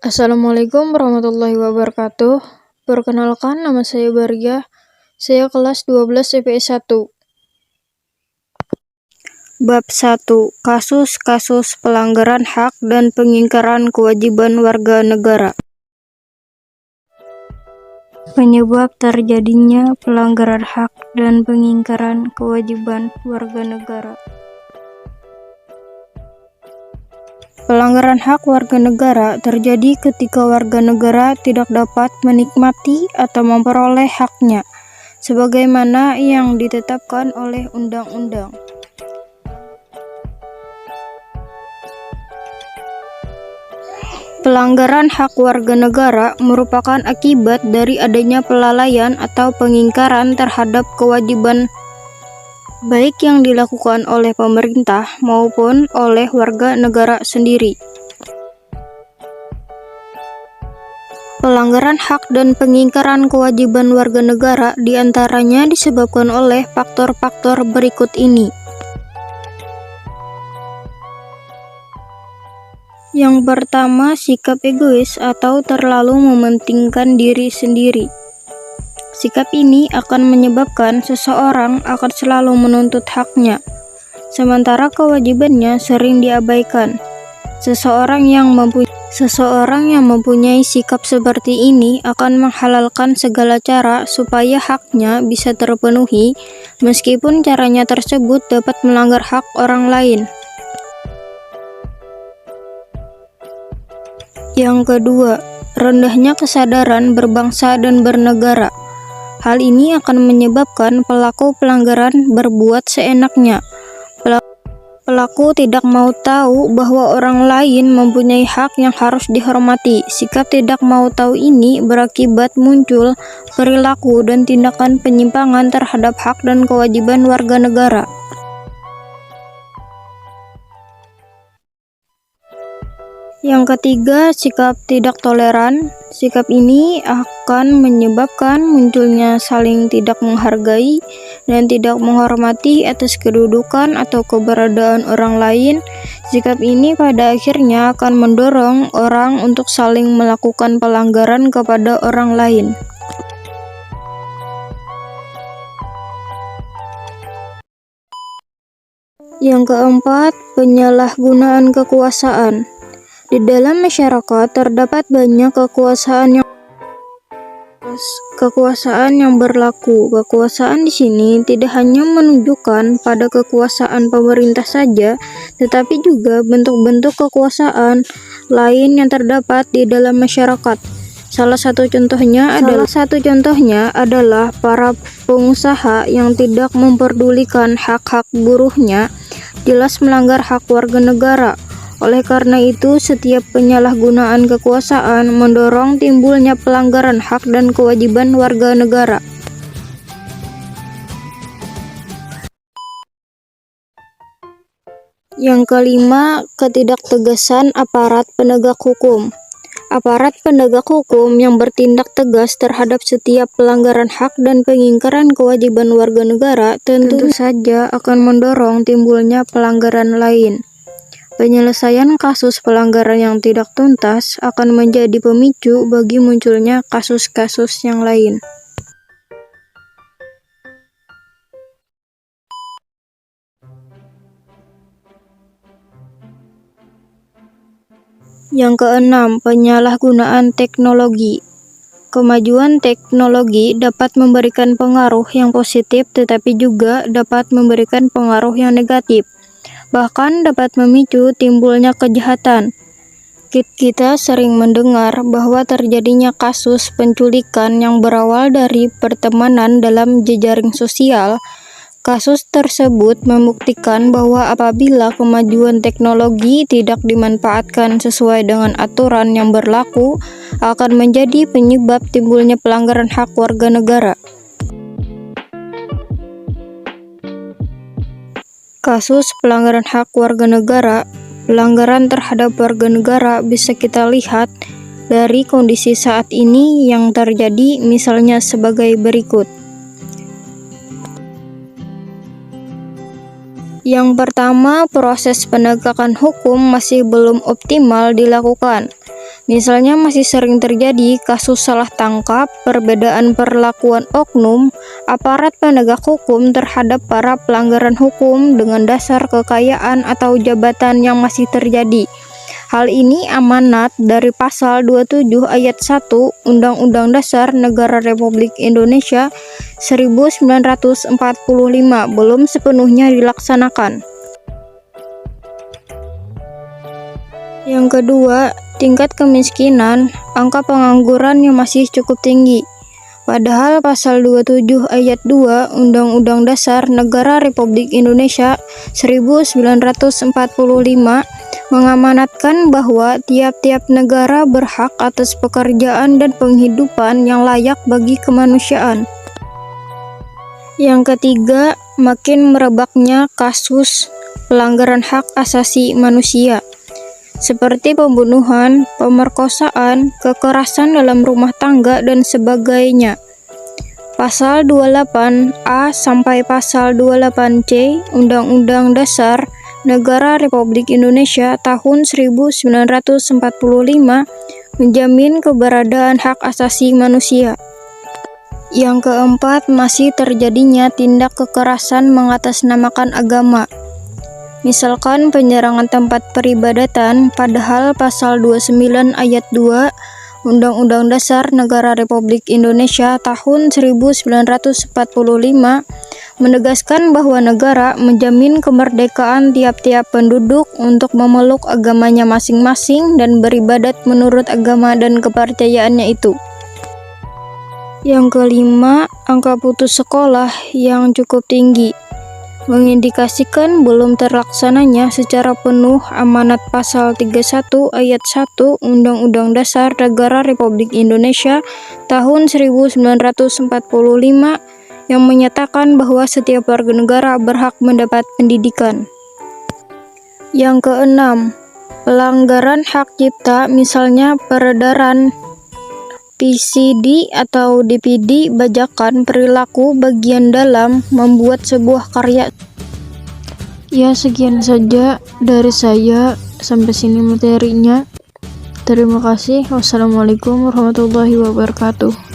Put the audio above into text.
Assalamualaikum warahmatullahi wabarakatuh. Perkenalkan, nama saya Barga. Saya kelas 12 IPS 1. Bab 1. Kasus-kasus pelanggaran hak dan pengingkaran kewajiban warga negara. Penyebab terjadinya pelanggaran hak dan pengingkaran kewajiban warga negara. Pelanggaran hak warga negara terjadi ketika warga negara tidak dapat menikmati atau memperoleh haknya, sebagaimana yang ditetapkan oleh undang-undang. Pelanggaran hak warga negara merupakan akibat dari adanya pelalaian atau pengingkaran terhadap kewajiban baik yang dilakukan oleh pemerintah maupun oleh warga negara sendiri. Pelanggaran hak dan pengingkaran kewajiban warga negara diantaranya disebabkan oleh faktor-faktor berikut ini. Yang pertama, sikap egois atau terlalu mementingkan diri sendiri. Sikap ini akan menyebabkan seseorang akan selalu menuntut haknya, sementara kewajibannya sering diabaikan. Seseorang yang mempunyai sikap seperti ini akan menghalalkan segala cara supaya haknya bisa terpenuhi, meskipun caranya tersebut dapat melanggar hak orang lain. Yang kedua, rendahnya kesadaran berbangsa dan bernegara. Hal ini akan menyebabkan pelaku pelanggaran berbuat seenaknya. Pelaku tidak mau tahu bahwa orang lain mempunyai hak yang harus dihormati. Sikap tidak mau tahu ini berakibat muncul perilaku dan tindakan penyimpangan terhadap hak dan kewajiban warga negara. Yang ketiga, sikap tidak toleran. Sikap ini akan menyebabkan munculnya saling tidak menghargai dan tidak menghormati atas kedudukan atau keberadaan orang lain. Sikap ini pada akhirnya akan mendorong orang untuk saling melakukan pelanggaran kepada orang lain. Yang keempat, penyalahgunaan kekuasaan. Di dalam masyarakat terdapat banyak kekuasaan yang berlaku. Kekuasaan di sini tidak hanya menunjukkan pada kekuasaan pemerintah saja, tetapi juga bentuk-bentuk kekuasaan lain yang terdapat di dalam masyarakat. Salah satu contohnya adalah para pengusaha yang tidak memperdulikan hak-hak buruhnya, jelas melanggar hak warga negara. Oleh karena itu, setiap penyalahgunaan kekuasaan mendorong timbulnya pelanggaran hak dan kewajiban warga negara. Yang kelima, ketidaktegasan aparat penegak hukum. Aparat penegak hukum yang bertindak tegas terhadap setiap pelanggaran hak dan pengingkaran kewajiban warga negara tentu saja akan mendorong timbulnya pelanggaran lain. Penyelesaian kasus pelanggaran yang tidak tuntas akan menjadi pemicu bagi munculnya kasus-kasus yang lain. Yang keenam, penyalahgunaan teknologi. Kemajuan teknologi dapat memberikan pengaruh yang positif, tetapi juga dapat memberikan pengaruh yang negatif. Bahkan dapat memicu timbulnya kejahatan. Kita sering mendengar bahwa terjadinya kasus penculikan yang berawal dari pertemanan dalam jejaring sosial. Kasus tersebut membuktikan bahwa apabila kemajuan teknologi tidak dimanfaatkan sesuai dengan aturan yang berlaku, akan menjadi penyebab timbulnya pelanggaran hak warga negara. Kasus pelanggaran hak warga negara. Pelanggaran terhadap warga negara bisa kita lihat dari kondisi saat ini yang terjadi, misalnya sebagai berikut. Yang pertama, proses penegakan hukum masih belum optimal dilakukan. Misalnya masih sering terjadi kasus salah tangkap, perbedaan perlakuan oknum, aparat penegak hukum terhadap para pelanggaran hukum dengan dasar kekayaan atau jabatan yang masih terjadi. Hal ini amanat dari Pasal 27 Ayat 1 Undang-Undang Dasar Negara Republik Indonesia 1945 belum sepenuhnya dilaksanakan. Yang kedua, tingkat kemiskinan, angka pengangguran yang masih cukup tinggi. Padahal Pasal 27 Ayat 2 Undang-Undang Dasar Negara Republik Indonesia 1945 mengamanatkan bahwa tiap-tiap negara berhak atas pekerjaan dan penghidupan yang layak bagi kemanusiaan. Yang ketiga, makin merebaknya kasus pelanggaran hak asasi manusia, seperti pembunuhan, pemerkosaan, kekerasan dalam rumah tangga, dan sebagainya. Pasal 28A sampai Pasal 28C Undang-Undang Dasar Negara Republik Indonesia tahun 1945 menjamin keberadaan hak asasi manusia. Yang keempat, masih terjadinya tindak kekerasan mengatasnamakan agama. Misalkan penyerangan tempat peribadatan, padahal Pasal 29 Ayat 2 Undang-Undang Dasar Negara Republik Indonesia tahun 1945 menegaskan bahwa negara menjamin kemerdekaan tiap-tiap penduduk untuk memeluk agamanya masing-masing dan beribadat menurut agama dan kepercayaannya itu. Yang kelima, angka putus sekolah yang cukup tinggi mengindikasikan belum terlaksananya secara penuh amanat Pasal 31 Ayat 1 Undang-Undang Dasar Negara Republik Indonesia tahun 1945 yang menyatakan bahwa setiap warga negara berhak mendapat pendidikan. Yang keenam, pelanggaran hak cipta, misalnya peredaran PCD atau DVD bajakan perilaku bagian dalam membuat sebuah karya. Ya, sekian saja dari saya. Sampai sini materinya. Terima kasih. Wassalamualaikum warahmatullahi wabarakatuh.